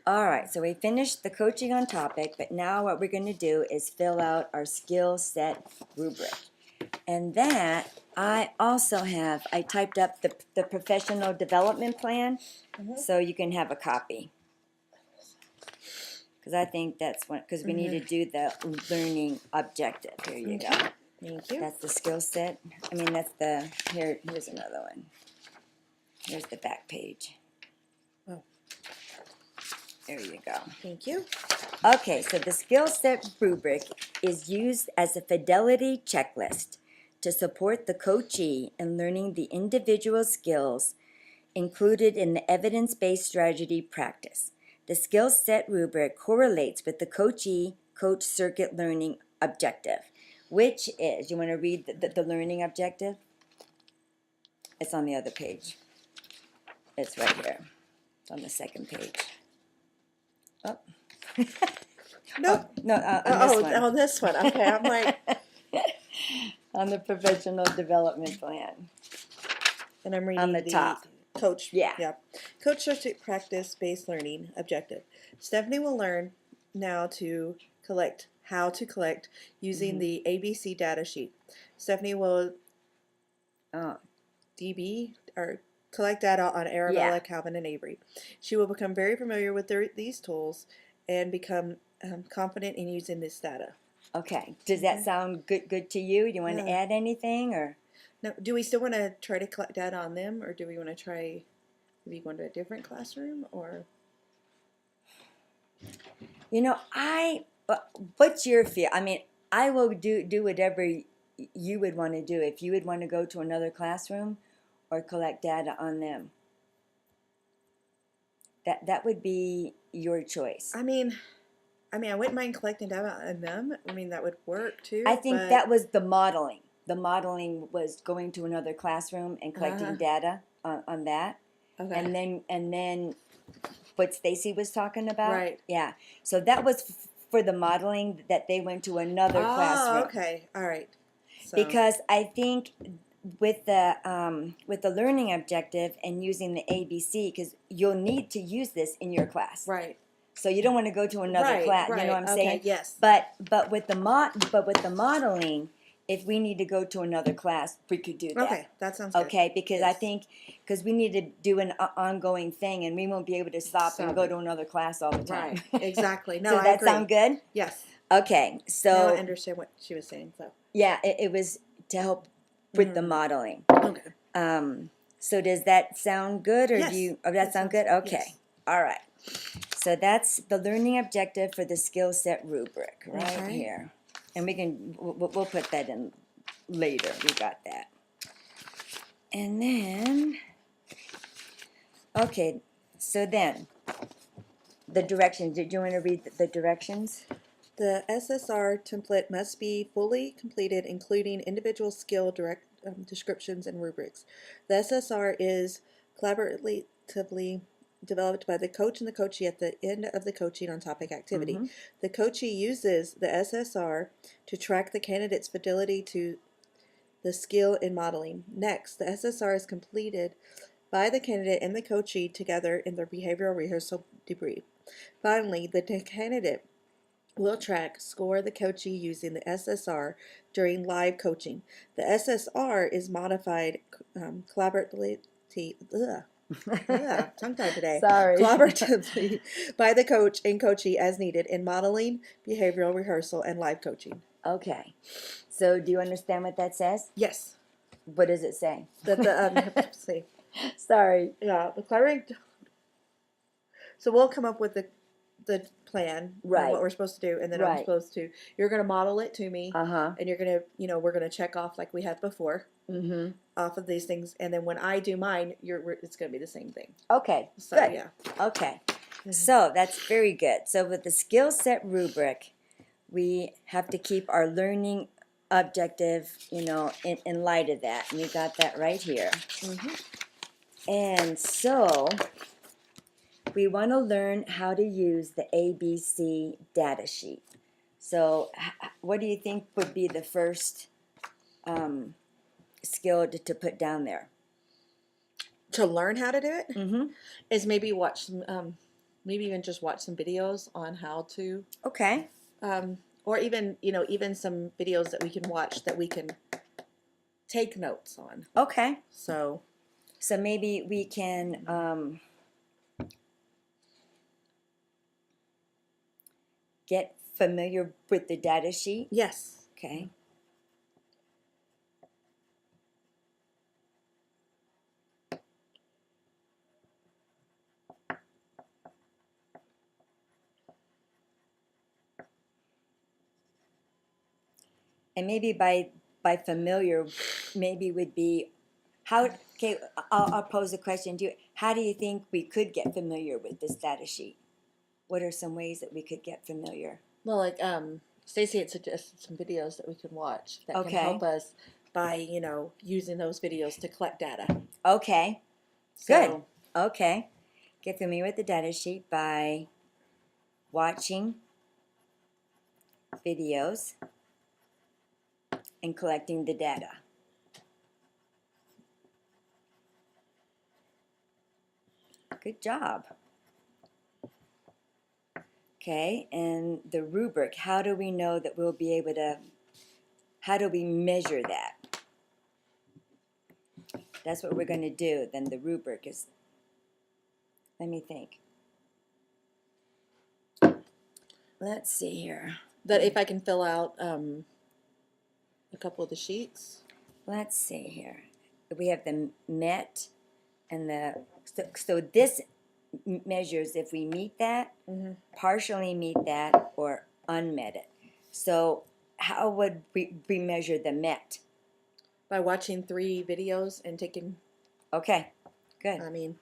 All right, so we finished the coaching on topic, but now what we're going to do is fill out our skill set rubric. And that I also have, I typed up the professional development plan, so you can have a copy. Because I think that's one, because we need to do the learning objective. Here you go. Thank you. That's the skill set. I mean, that's the, here's another one. Here's the back page. Oh. There you go. Thank you. Okay, so the skill set rubric is used as a fidelity checklist to support the coachee in learning the individual skills included in the evidence-based strategy practice. The skill set rubric correlates with the coachee coach circuit learning objective, which is, you want to read the learning objective? It's on the other page. It's right here. It's on the second page. Oh. Nope. No, on this one. On this one. Okay, I'm like, On the professional development plan. and I'm reading On the top. coach. Yeah. Coach circuit practice based learning objective. Stephanie will learn now to collect how to collect using the ABC data sheet. Stephanie will DB or collect data on Arabella, Calvin, and Avery. She will become very familiar with these tools and become confident in using this data. Okay. Does that sound good to you? Do you want to add anything or? Now, do we still want to try to collect data on them, or do we want to try maybe going to a different classroom, or? You know, what's your feel? I mean, I will do whatever you would want to do. If you would want to go to another classroom or collect data on them. That would be your choice. I mean, I wouldn't mind collecting data on them. I mean, that would work too. I think that was the modeling. The modeling was going to another classroom and collecting data on that. Okay. And then what Stacy was talking about. Right. Yeah. So that was for the modeling that they went to another classroom. Oh, okay. All right. So. Because I think with the learning objective and using the ABC, because you'll need to use this in your class. Right. So you don't want to go to another class. Right. You know what I'm okay, saying? Yes. But with the modeling, if we need to go to another class, we could do that. Okay, that sounds good. Okay, because Yes. I think we need to do an ongoing thing, and we won't be able to stop and go to another class all the time. Right. Exactly. No, So I that agree. sound good? Yes. Okay. So Now I understand what she was saying. So. yeah, it was to help with the modeling. Okay. So does that sound good, or Yes. do you? Oh, that sound good? Okay. Yes. All right. So that's the learning objective for the skill set rubric right here, and we'll put that in later. We got that. And then, okay. So then, the directions. Did you want to read the directions? The SSR template must be fully completed, including individual skill descriptions and rubrics. The SSR is collaboratively developed by the coach and the coachee at the end of the coaching on topic activity. The coachee uses the SSR to track the candidate's fidelity to the skill in modeling. Next, the SSR is completed by the candidate and the coachee together in their behavioral rehearsal debrief. Finally, the candidate will score the coachee using the SSR during live coaching. The SSR is modified collaboratively. Tongue-tied today. Sorry. Collaboratively by the coach and coachee as needed in modeling, behavioral rehearsal, and live coaching. Okay. So do you understand what that says? Yes. What does it say? Let's see. Sorry. Yeah, the collaborative. So we'll come up with the plan, Right. What we're supposed to do, and then I'm supposed to. You're going to model it to me, and you're going to, we're going to check off like we had before, off of these things, and then when I do mine, it's going to be the same thing. Okay. So good. yeah. Okay. So that's very good. So with the skill set rubric, we have to keep our learning objective, in light of that, and we got that right here. And so we want to learn how to use the ABC data sheet. So what do you think would be the first skill to put down there? To learn how to do it is maybe watch some maybe even just watch some videos on how to, Okay. or even, even some videos that we can watch that we can take notes on. Okay. So, So maybe we can get familiar with the data sheet. yes. Okay. And maybe by familiar, maybe would be how. Okay, I'll pose a question to you. How do you think we could get familiar with this data sheet? What are some ways that we could get familiar? Well, like Stacy had suggested some videos that we can watch that Okay. can help us by, using those videos to collect data. Okay. So, Good. Okay. Get familiar with the data sheet by watching videos and collecting the data. Good job. Okay, and the rubric, how do we know that we'll be able to, how do we measure that? That's what we're going to do. Then the rubric is, let me think. Let's see here. that if I can fill out a couple of the sheets. Let's see here. We have the met and so this measures if we meet that, partially meet that, or unmet it. So how would we measure the met? By watching 3 videos and taking, Okay, good. I mean,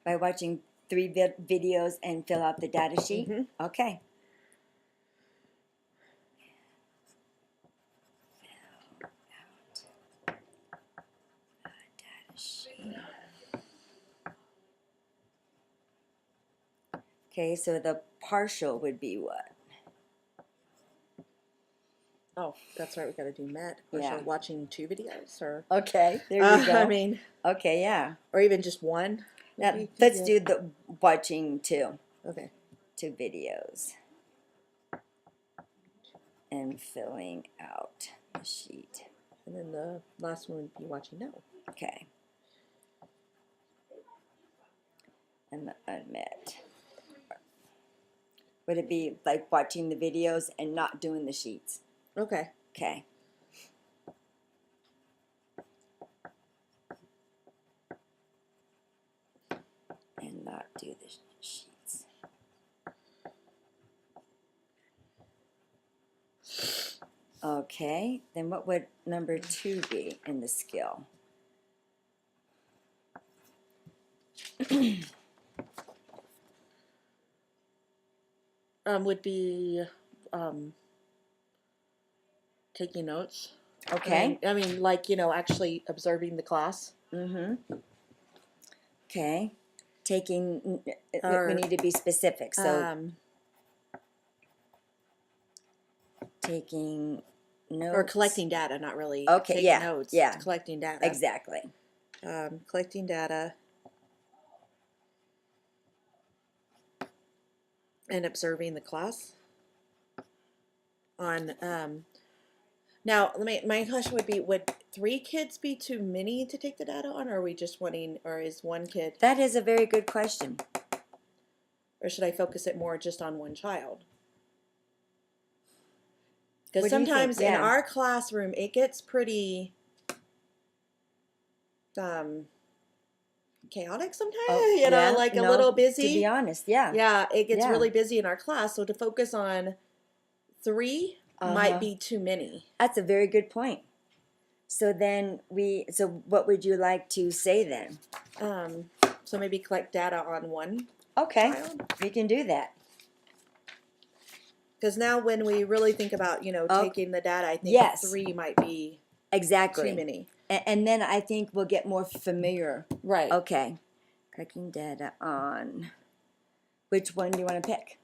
By watching 3 videos and fill out the data sheet? Okay. Fill out the data sheet. Okay, so the partial would be what? oh, that's right, we got to do met. Or Yeah. so watching 2 videos, or Okay, there you go. I mean, Okay, yeah. or even just one. Now, maybe. let's do the watching 2 Okay. videos and filling out the sheet. And then the last one would be watching no. Okay. And the unmet. Would it be like watching the videos and not doing the sheets? Okay. Okay. And not do the sheets. Okay, then what would number 2 be in the skill? Would be taking notes. Okay. I mean, like, actually observing the class. Okay. Taking, Or, we need to be specific. So taking notes. or collecting data, not really Okay, taking yeah, notes. yeah. Collecting data. Exactly. Collecting data and observing the class. On now, my question would be: would 3 kids be too many to take the data on, or are we just wanting, or is 1 kid, That is a very good question. or should I focus it more just on 1 child? What Because do you think? sometimes in Yeah. our classroom it gets pretty chaotic sometimes. Yeah, like a no, little busy. To be honest, yeah. Yeah, it gets Yeah. really busy in our class. So to focus on 3 might be too many. That's a very good point. So then so what would you like to say then? So maybe collect data on 1 Okay, child. we can do that. Because now when we really think about, taking the data, I think Yes. 3 might be Exactly. too many. And then I think we'll get more familiar. Right. Okay. Collecting data on, which one do you want to pick?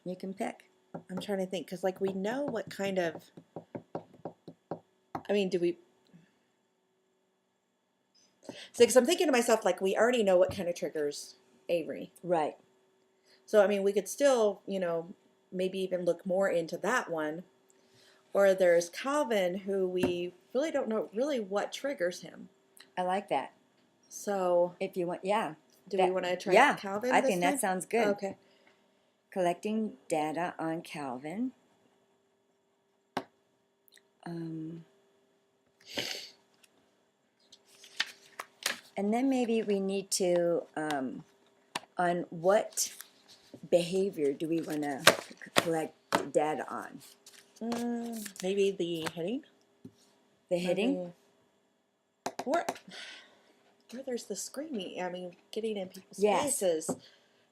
You can pick. I'm trying to think because like we know what kind of. I mean, do we? So, because I'm thinking to myself, like we already know what kind of triggers Avery. Right. So, I mean, we could still, maybe even look more into that one. Or there's Calvin, who we really don't know really what triggers him. I like that. So, If you want, yeah. do That- we want to try yeah, Calvin I this think time? that sounds good. Okay. Collecting data on Calvin. And then maybe we need to, on what behavior do we want to collect data on? Maybe the hitting. The hitting? Or there's the screaming. I mean, getting in people's Yes. faces.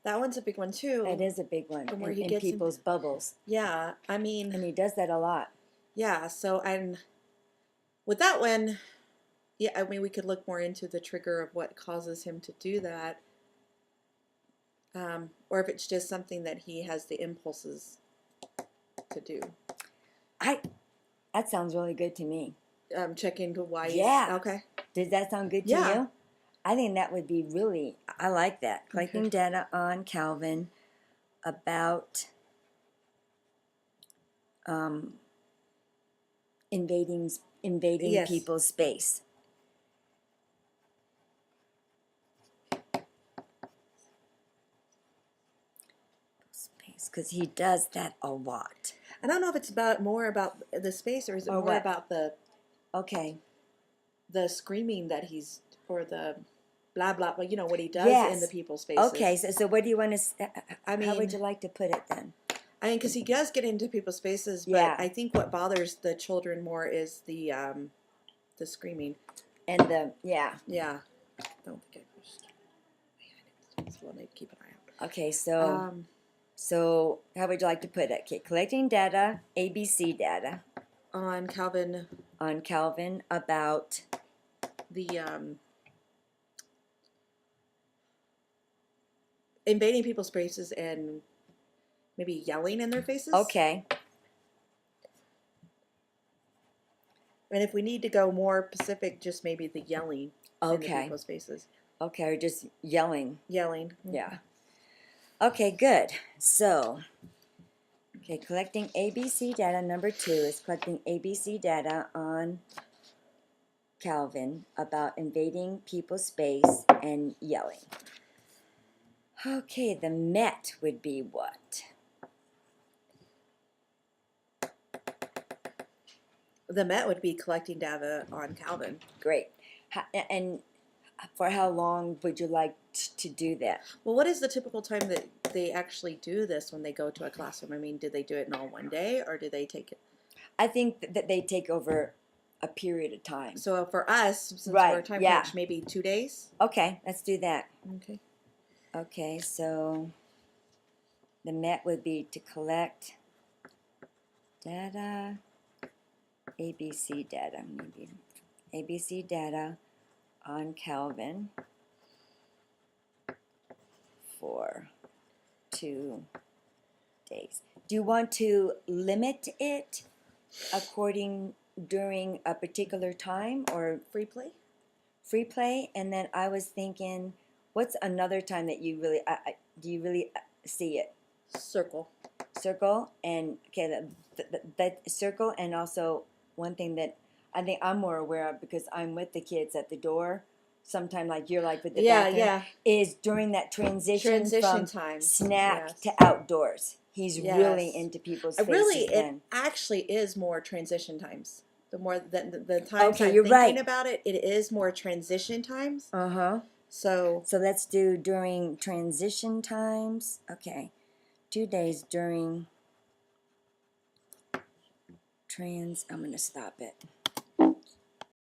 That one's a big one too. That is a big one. From where he in gets in- people's bubbles. Yeah, I mean, And he does that a lot. yeah. So and with that one, yeah, I mean, we could look more into the trigger of what causes him to do that, or if it's just something that he has the impulses to do. That sounds really good to me. Check into why. Yeah. Okay. Does that sound good to Yeah. you? I think that would be really, I like that. Collecting data on Calvin about invading Yes. people's space. Because he does that a lot. I don't know if it's more about the space or is it Or more what? about Okay. the screaming that he's or the blah blah. Well, what he does Yes. in the people's faces. Okay, so what do you want to? I how would mean- you like to put it then? I mean, because he does get into people's faces, but Yeah. I think what bothers the children more is the screaming. And yeah. Yeah. I don't think I pushed. So we'll need to keep an eye out. Okay, so how would you like to put it? Okay, collecting data, ABC data On Calvin, on Calvin about the invading people's spaces and maybe yelling in their faces. okay. And if we need to go more specific, just maybe the yelling in the Okay. people's faces. Okay, or just yelling. Yelling. Yeah. Okay, good. So, okay, collecting ABC data. Number 2 is collecting ABC data on Calvin about invading people's space and yelling. Okay, the Met would be what? The Met would be collecting data on Calvin. Great. And for how long would you like to do that? Well, what is the typical time that they actually do this when they go to a classroom? I mean, do they do it in all one day or do they take it? I think that they take over a period of time. So for us, since Right, we're time yeah. crunch, maybe 2 days? Okay, let's do that. Okay. Okay, so the Met would be to collect data, ABC data, maybe ABC data on Calvin for 2 days. Do you want to limit it during a particular time or Free play? free play? And then I was thinking, what's another time that you really do you really see it? Circle. Circle and okay, that circle, and also one thing that I think I'm more aware of because I'm with the kids at the door. Sometime like you're like with the bathroom, is during that transition from time. snack Yes. to outdoors. He's really Yes. into people's It faces really, then. it actually is more transition times. The more the times Okay, I'm you're thinking right. about it, it is more transition times. Uh-huh. So So let's do during transition times. Okay. 2 days during I'm going to stop it.